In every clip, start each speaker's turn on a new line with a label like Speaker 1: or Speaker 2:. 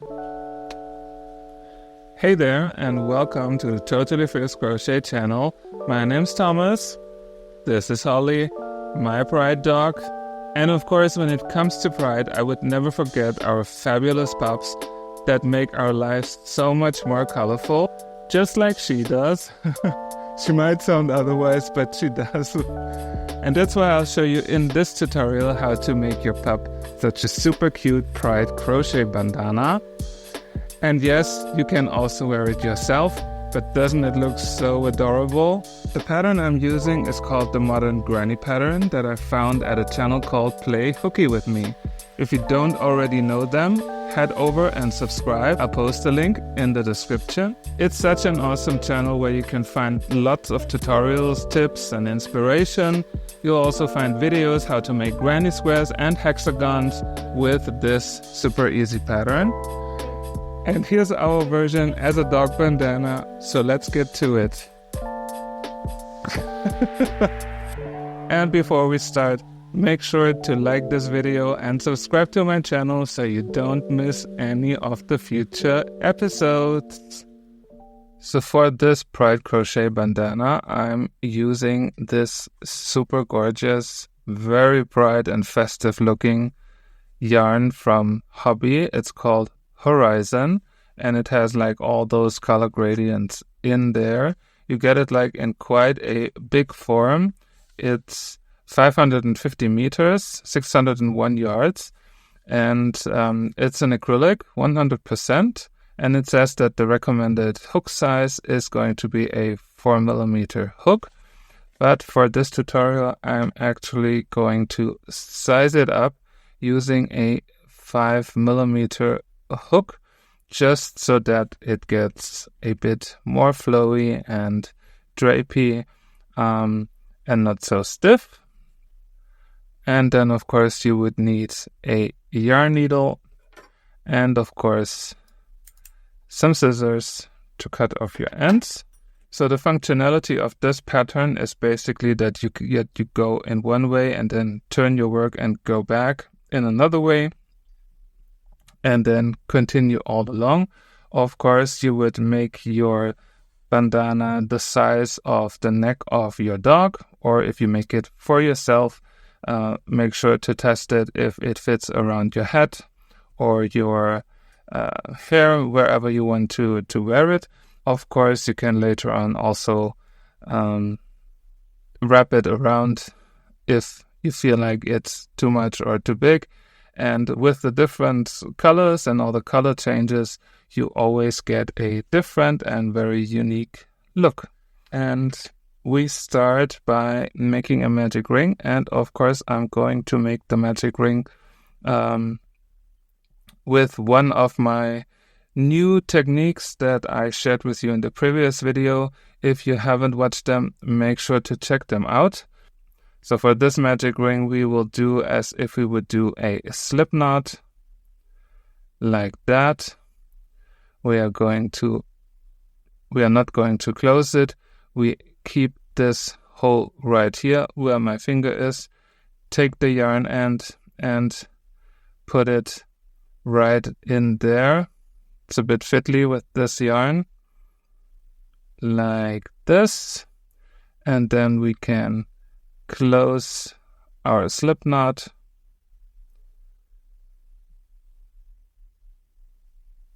Speaker 1: Hey there, and welcome to the Totally Fierce Crochet channel. My name's Thomas, this is Holly, my pride dog, and of course when it comes to pride, I would never forget our fabulous pups that make our lives so much more colorful, just like she does. She might sound otherwise, but she does. And that's why I'll show you in this tutorial how to make your pup such a super cute pride crochet bandana. And yes, you can also wear it yourself, but doesn't it look so adorable? The pattern I'm using is called the Modern Granny pattern that I found at a channel called Play Hooky With Me. If you don't already know them, head over and subscribe. I'll post a link in the description. It's such an awesome channel where you can find lots of tutorials, tips and inspiration. You'll also find videos how to make granny squares and hexagons with this super easy pattern. And here's our version as a dog bandana, so let's get to it. And before we start, make sure to like this video and subscribe to my channel so you don't miss any of the future episodes. So for this pride crochet bandana, I'm using this super gorgeous, very bright and festive looking yarn from Hobbii. It's called Horizon, and it has like all those color gradients in there. You get it like in quite a big form. It's 550 meters, 601 yards, and it's an acrylic 100%, and it says that the recommended hook size is going to be a 4mm hook, but for this tutorial I'm actually going to size it up using a 5mm hook, just so that it gets a bit more flowy and drapey and not so stiff. And then of course you would need a yarn needle and of course some scissors to cut off your ends. So the functionality of this pattern is basically that you go in one way and then turn your work and go back in another way, and then continue all along. Of course, you would make your bandana the size of the neck of your dog, or if you make it for yourself, make sure to test it if it fits around your head or your hair, wherever you want to wear it. Of course, you can later on also wrap it around if you feel like it's too much or too big. And with the different colors and all the color changes, you always get a different and very unique look. And we start by making a magic ring. And of course, I'm going to make the magic ring with one of my new techniques that I shared with you in the previous video. If you haven't watched them, make sure to check them out. So for this magic ring, we will do as if we would do a slip knot, like that. We are not going to close it. We keep this hole right here where my finger is. Take the yarn end and put it right in there. It's a bit fiddly with this yarn, like this. And then we can close our slip knot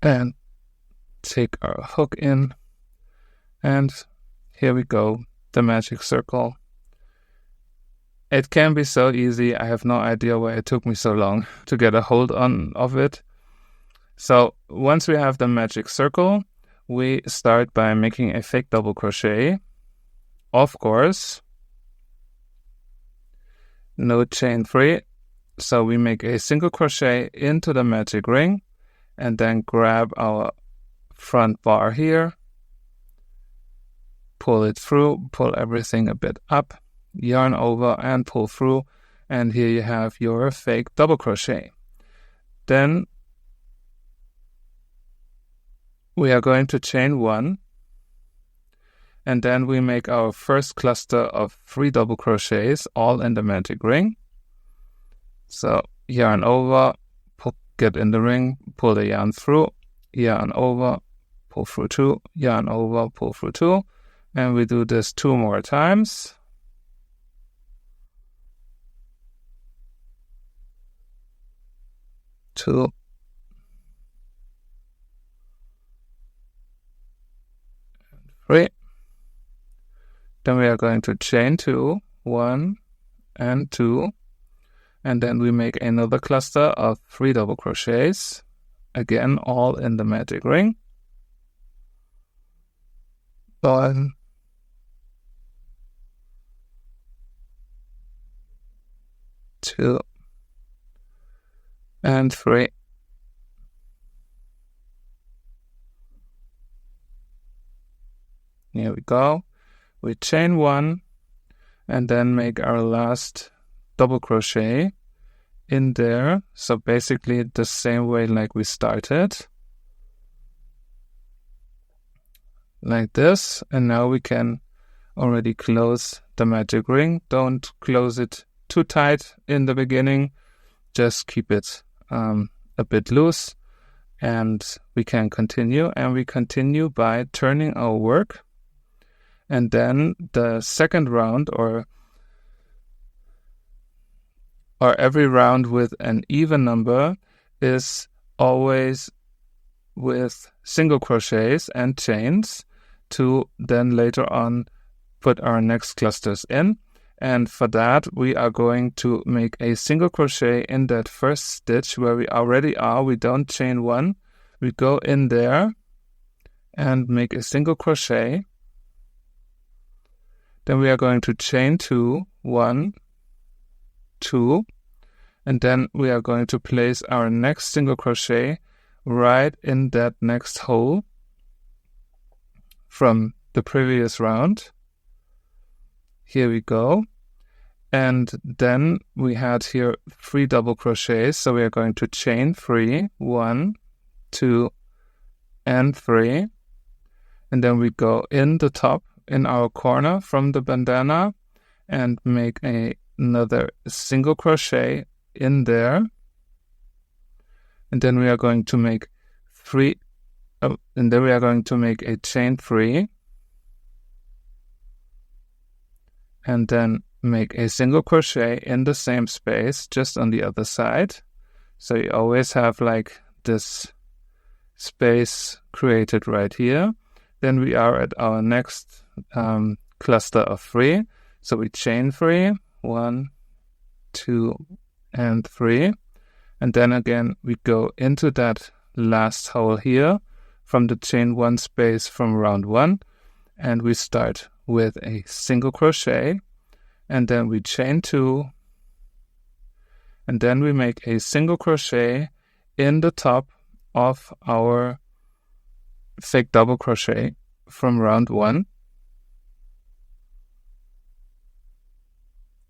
Speaker 1: and take our hook in, and here we go, the magic circle. It can be so easy. I have no idea why it took me so long to get a hold of it. So once we have the magic circle, we start by making a fake double crochet, of course. No chain free, so we make a single crochet into the magic ring and then grab our front bar here, pull it through, pull everything a bit up, yarn over and pull through, and here you have your fake double crochet. Then we are going to chain one, and then we make our first cluster of 3 double crochets all in the magic ring. So yarn over, get in the ring, pull the yarn through, yarn over, pull through 2, yarn over, pull through 2, and we do this 2 more times. Two, and 3. Then we are going to chain 2, 1 and 2, and then we make another cluster of 3 double crochets, again all in the magic ring. 1, 2, and 3. Here we go. We chain 1 and then make our last double crochet in there. So basically the same way like we started. Like this. And now we can already close the magic ring. Don't close it too tight in the beginning. Just keep it a bit loose, and we can continue. And we continue by turning our work, and then the second round, or every round with an even number, is always with single crochets and chains to then later on put our next clusters in. And for that, we are going to make a single crochet in that first stitch where we already are. We don't chain 1. We go in there and make a single crochet. Then we are going to chain 2, 1, 2, and then we are going to place our next single crochet right in that next hole from the previous round. Here we go. And then we had here 3 double crochets, so we are going to chain 3, 1, 2, and 3. And then we go in the top, in our corner from the bandana, and make another single crochet in there. And then we are going to make 3, and then we are going to make a chain 3. And then make a single crochet in the same space, just on the other side. So you always have like this space created right here. Then we are at our next cluster of 3. So we chain 3, 1, 2, and 3. And then again, we go into that last hole here from the chain 1 space from round 1. And we start with a single crochet. And then we chain 2, and then we make a single crochet in the top of our fake double crochet from round 1.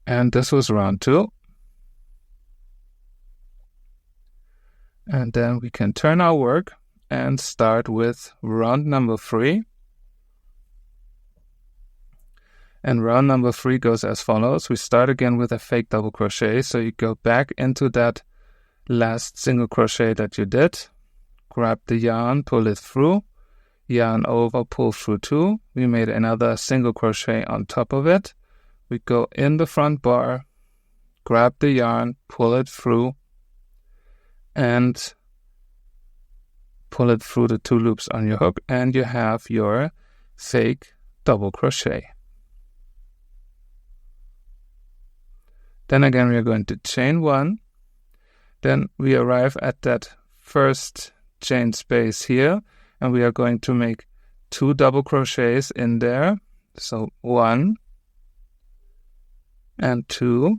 Speaker 1: And this was round 2. And then we can turn our work and start with round number 3. And round number 3 goes as follows. We start again with a fake double crochet. So you go back into that last single crochet that you did. Grab the yarn, pull it through. Yarn over, pull through 2. We made another single crochet on top of it. We go in the front bar, grab the yarn, pull it through, and pull it through the 2 loops on your hook. And you have your fake double crochet. Then again, we are going to chain 1. Then we arrive at that first chain space here, and we are going to make 2 double crochets in there. So 1 and 2.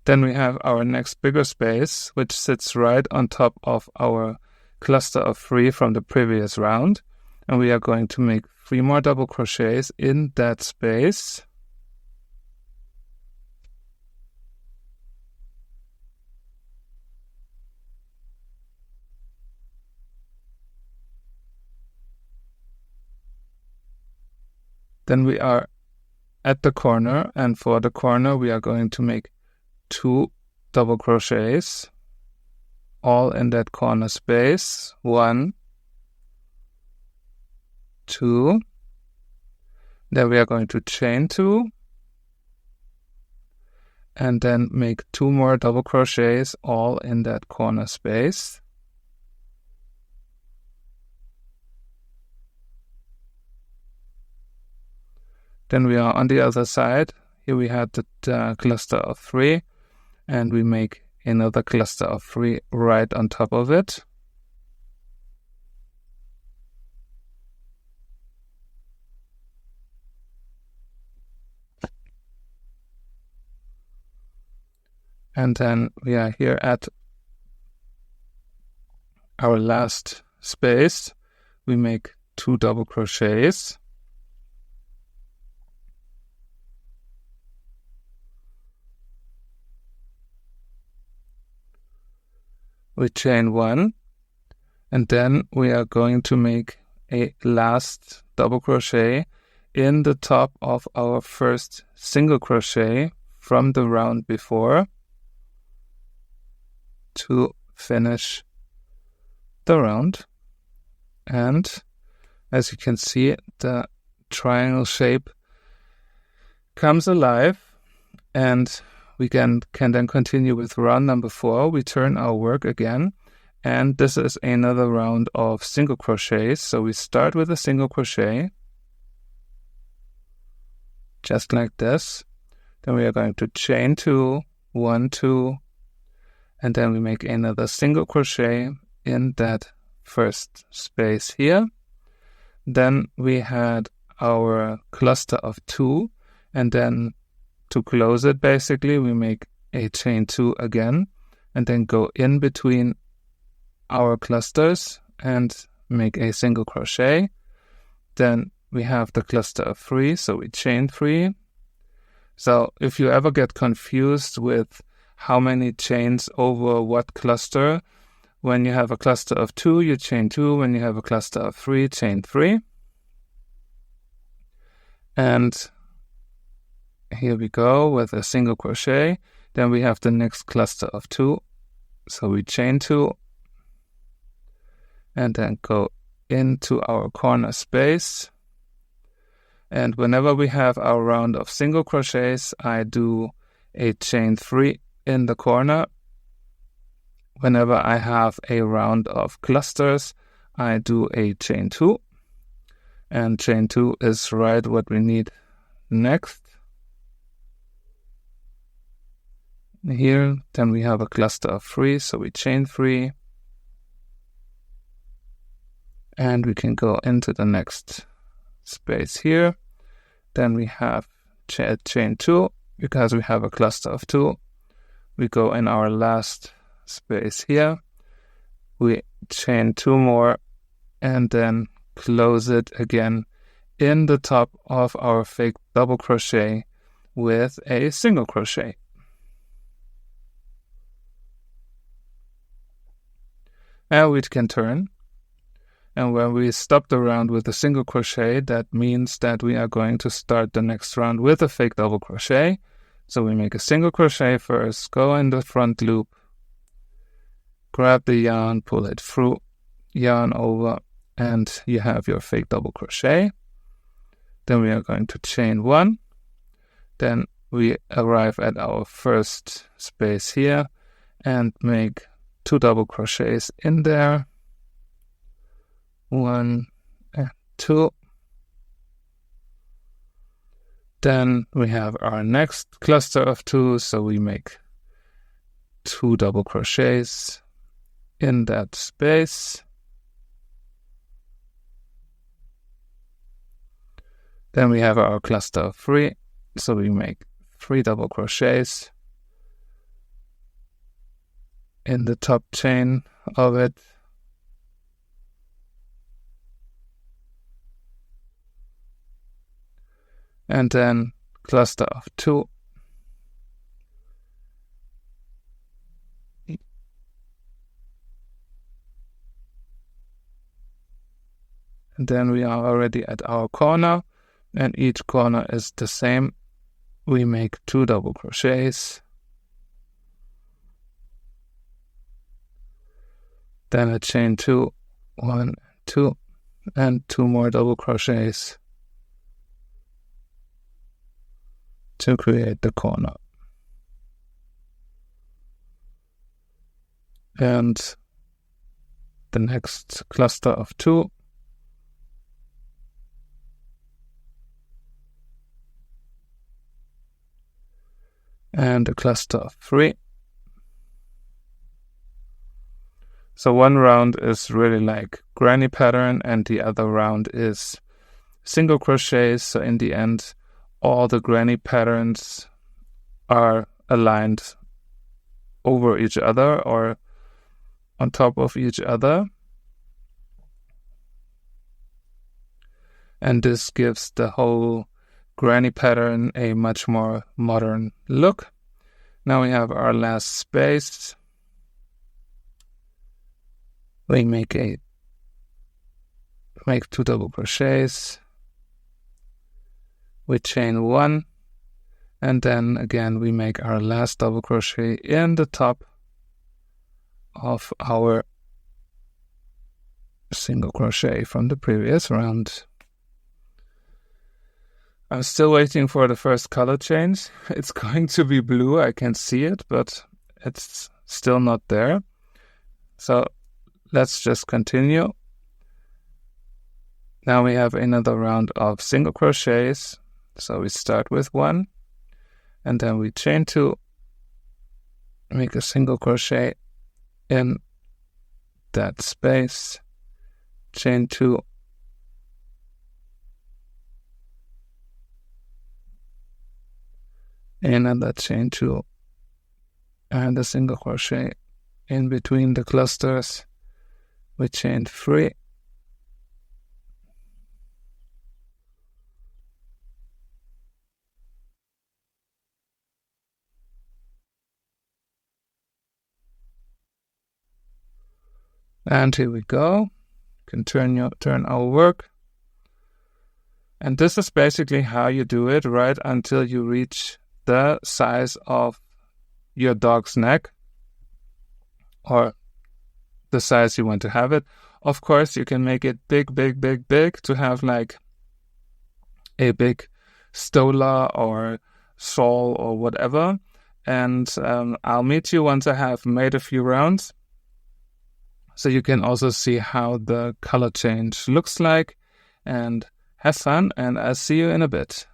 Speaker 1: Then we have our next bigger space, which sits right on top of our cluster of 3 from the previous round. And we are going to make 3 more double crochets in that space. Then we are at the corner, and for the corner we are going to make 2 double crochets all in that corner space. 1, 2. Then we are going to chain 2 and then make 2 more double crochets all in that corner space. Then we are on the other side. Here we had the cluster of 3, and we make another cluster of 3 right on top of it. And then we are here at our last space. We make 2 double crochets. We chain 1, and then we are going to make a last double crochet in the top of our first single crochet from the round before to finish the round. And as you can see, the triangle shape comes alive, and we can then continue with round number 4. We turn our work again, and this is another round of single crochets. So we start with a single crochet, just like this. Then we are going to chain 2, 1, 2, and then we make another single crochet in that first space here. Then we had our cluster of 2, and then to close it, basically, we make a chain 2 again, and then go in between our clusters and make a single crochet. Then we have the cluster of 3, so we chain 3. So if you ever get confused with how many chains over what cluster, when you have a cluster of 2, you chain 2. When you have a cluster of 3, chain 3. And here we go with a single crochet. Then we have the next cluster of 2, so we chain 2 and then go into our corner space. And whenever we have our round of single crochets, I do a chain 3 in the corner. Whenever I have a round of clusters, I do a chain 2, and chain 2 is right what we need next. Here, then we have a cluster of 3, so we chain 3, and we can go into the next space here. Then we have chain 2, because we have a cluster of 2. We go in our last space here, we chain 2 more, and then close it again in the top of our fake double crochet with a single crochet. And we can turn, and when we stop the round with a single crochet, that means that we are going to start the next round with a fake double crochet. So we make a single crochet first, go in the front loop, grab the yarn, pull it through, yarn over, and you have your fake double crochet. Then we are going to chain 1. Then we arrive at our first space here and make 2 double crochets in there. 1 and 2. Then we have our next cluster of 2, so we make 2 double crochets in that space. Then we have our cluster of 3, so we make 3 double crochets in the top chain of it. And then cluster of 2. And then we are already at our corner, and each corner is the same. We make 2 double crochets then a chain 2, 1, 2, and 2 more double crochets to create the corner. And the next cluster of 2, and a cluster of 3. So one round is really like granny pattern and the other round is single crochets. So in the end, all the granny patterns are aligned over each other or on top of each other. And this gives the whole granny pattern a much more modern look. Now we have our last space. We make 2 double crochets. We chain 1, and then again we make our last double crochet in the top of our single crochet from the previous round. I'm still waiting for the first color change. It's going to be blue, I can see it, but it's still not there. So let's just continue. Now we have another round of single crochets. So we start with 1, and then we chain 2, make a single crochet in that space, chain 2, another chain 2, and a single crochet in between the clusters. We chain 3, and here we go. You can turn our work, and this is basically how you do it right until you reach the size of your dog's neck or the size you want to have it. Of course, you can make it big to have like a big stola or shawl or whatever. And I'll meet you once I have made a few rounds, so you can also see how the color change looks like. And have fun, and I'll see you in a bit.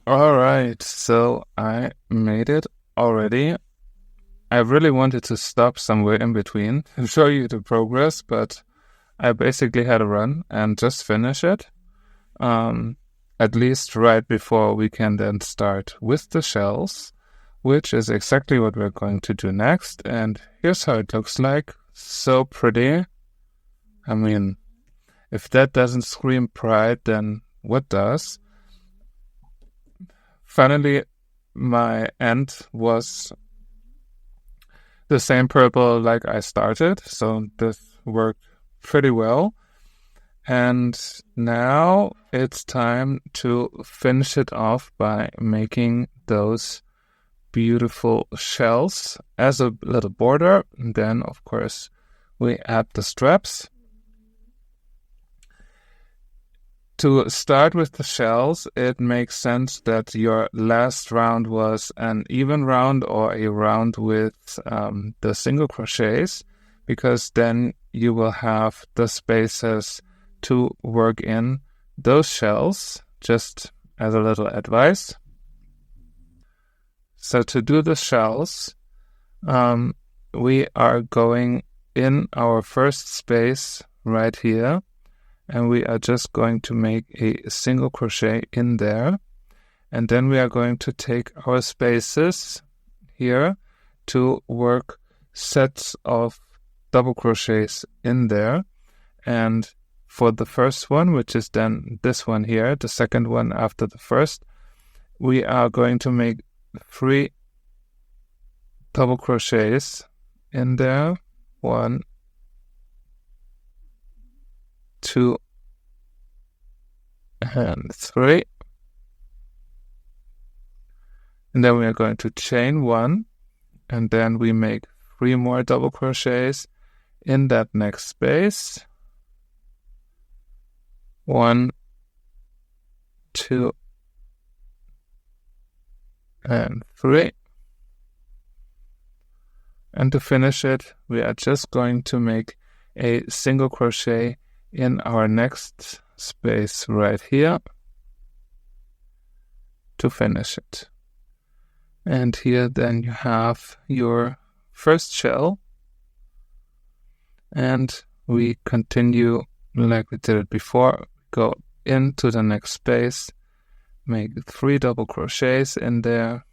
Speaker 1: Alright, so I made it already. I really wanted to stop somewhere in between and show you the progress, but I basically had a run and just finish it. At least right before we can then start with the shells, which is exactly what we're going to do next. And here's how it looks like. So pretty. I mean, if that doesn't scream pride, then what does? Finally, my end was the same purple like I started, so this worked pretty well. And now it's time to finish it off by making those beautiful shells as a little border. And then, of course, we add the straps. To start with the shells, it makes sense that your last round was an even round or a round with the single crochets, because then you will have the spaces to work in those shells, just as a little advice. So to do the shells, we are going in our first space right here, and we are just going to make a single crochet in there. And then we are going to take our spaces here to work sets of double crochets in there. And for the first one, which is then this one here, the second one after the first, we are going to make 3 double crochets in there. 1, 2, and 3. And then we are going to chain 1, and then we make 3 more double crochets in that next space. 1, 2, and 3. And to finish it, we are just going to make a single crochet in our next space right here to finish it. And here then you have your first shell, and we continue like we did it before. Go into the next space, make 3 double crochets in there,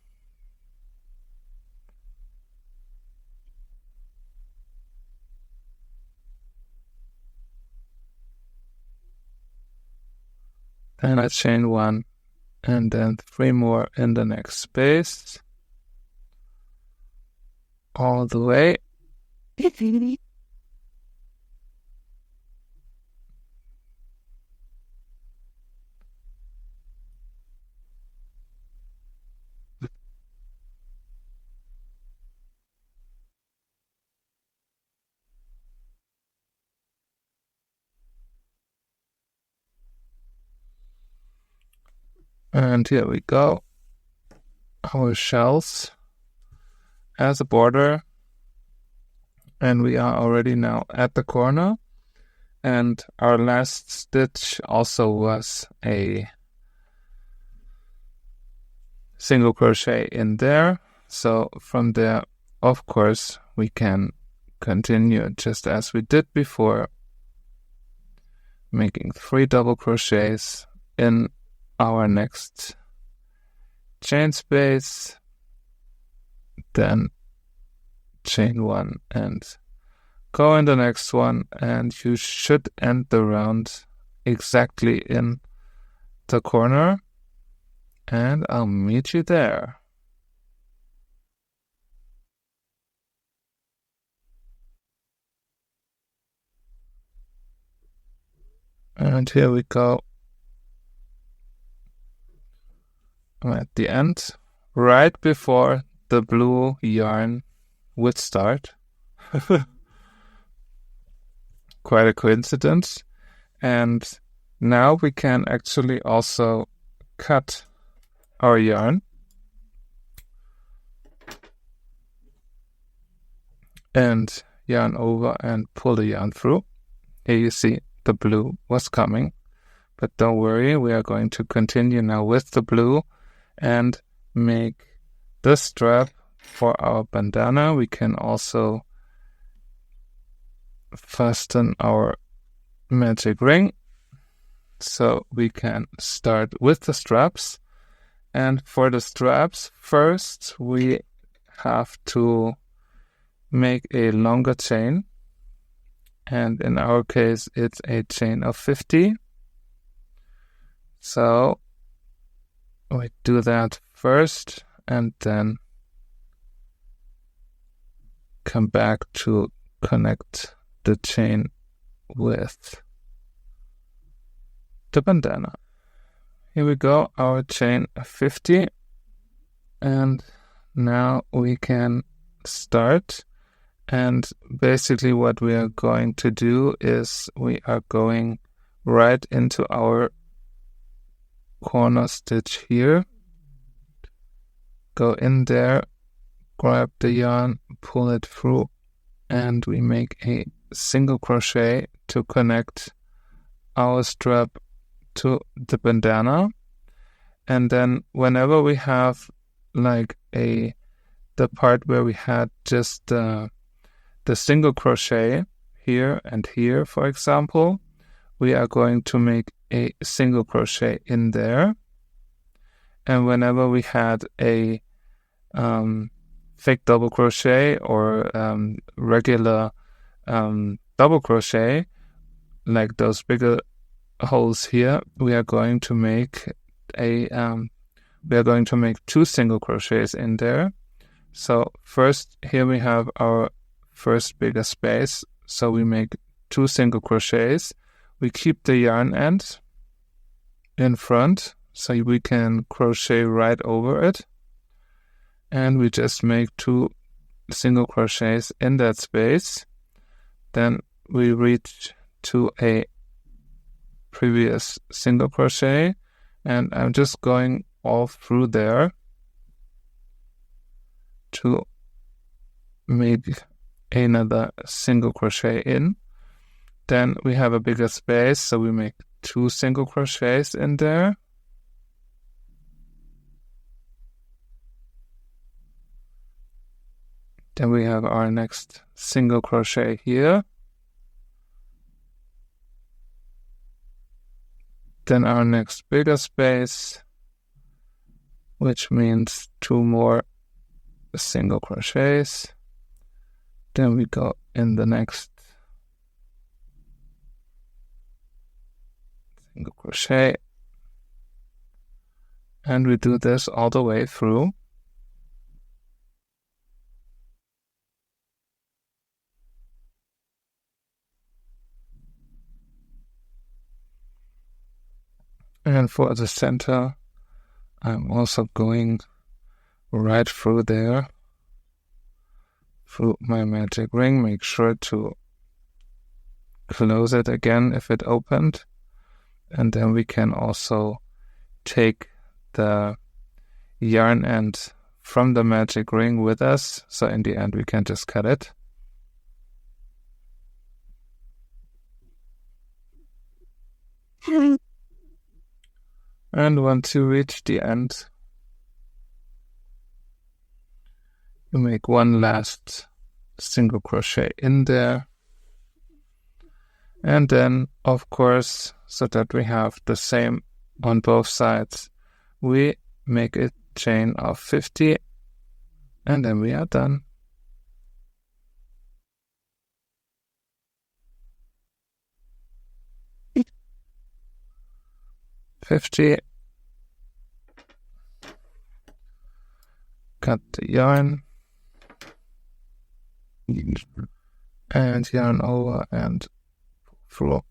Speaker 1: then I chain 1, and then 3 more in the next space, all the way. And here we go, our shells as a border, and we are already now at the corner, and our last stitch also was a single crochet in there. So from there, of course, we can continue just as we did before, making 3 double crochets in our next chain space, then chain 1 and go in the next one, and you should end the round exactly in the corner, and I'll meet you there. And here we go. I'm at the end, right before the blue yarn would start. Quite a coincidence. And now we can actually also cut our yarn. And yarn over and pull the yarn through. Here you see the blue was coming. But don't worry, we are going to continue now with the blue and make the strap for our bandana. We can also fasten our magic ring, so we can start with the straps. And for the straps, first we have to make a longer chain, and in our case it's a chain of 50. So we do that first and then come back to connect the chain with the bandana. Here we go, our chain 50, and now we can start. And basically what we are going to do is we are going right into our corner stitch here, go in there, grab the yarn, pull it through, and we make a single crochet to connect our strap to the bandana. And then whenever we have like the part where we had just the single crochet here and here, for example, we are going to make a single crochet in there. And whenever we had a fake double crochet or regular double crochet, like those bigger holes here, we are going to make two single crochets in there. So first here we have our first bigger space, so we make 2 single crochets. We keep the yarn end in front so we can crochet right over it, and we just make 2 single crochets in that space. Then we reach to a previous single crochet, and I'm just going all through there to make another single crochet in. Then we have a bigger space, so we make 2 single crochets in there. Then we have our next single crochet here. Then our next bigger space, which means 2 more single crochets. Then we go in the next single crochet, and we do this all the way through. And for the center, I'm also going right through there, through my magic ring. Make sure to close it again if it opened. And then we can also take the yarn end from the magic ring with us. So in the end, we can just cut it. And once you reach the end, you make 1 last single crochet in there. And then, of course, so that we have the same on both sides, we make a chain of 50, and then we are done. 50. Cut the yarn and yarn over and through.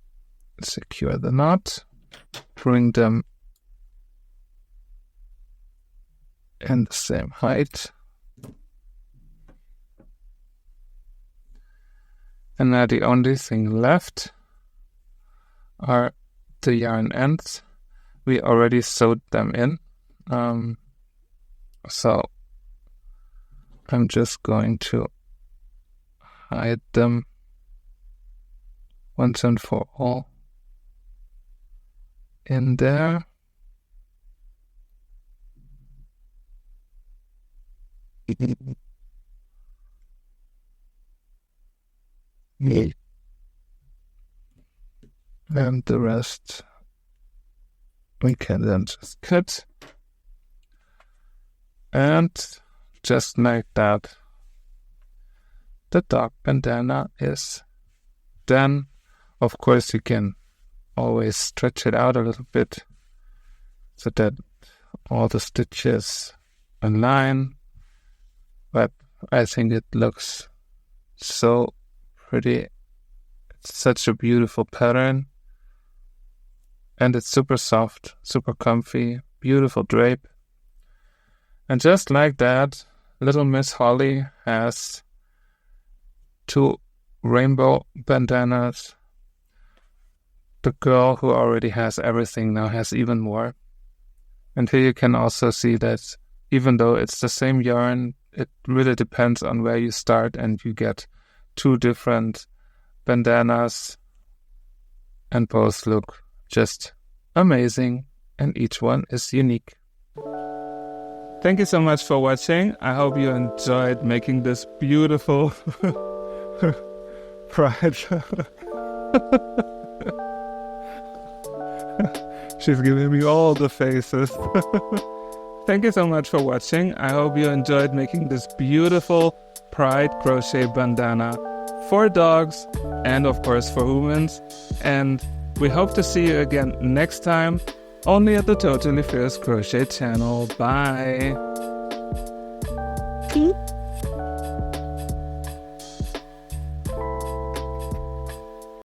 Speaker 1: Secure the knot. Bring them in the same height. And now the only thing left are the yarn ends. We already sewed them in. So I'm just going to hide them once and for all in there. And the rest we can then just cut. And just like that, the dog bandana is done. Of course, you can always stretch it out a little bit so that all the stitches align. But I think it looks so pretty. It's such a beautiful pattern. And it's super soft, super comfy, beautiful drape. And just like that, little Miss Holly has 2 rainbow bandanas. The girl who already has everything now has even more. And here you can also see that even though it's the same yarn, it really depends on where you start, and you get 2 different bandanas, and both look just amazing, and each one is unique. Thank you so much for watching. I hope you enjoyed making this beautiful pride. She's giving me all the faces. Thank you so much for watching. I hope you enjoyed making this beautiful pride crochet bandana for dogs and of course for humans. And we hope to see you again next time, only at the Totally Fierce Crochet channel. Bye!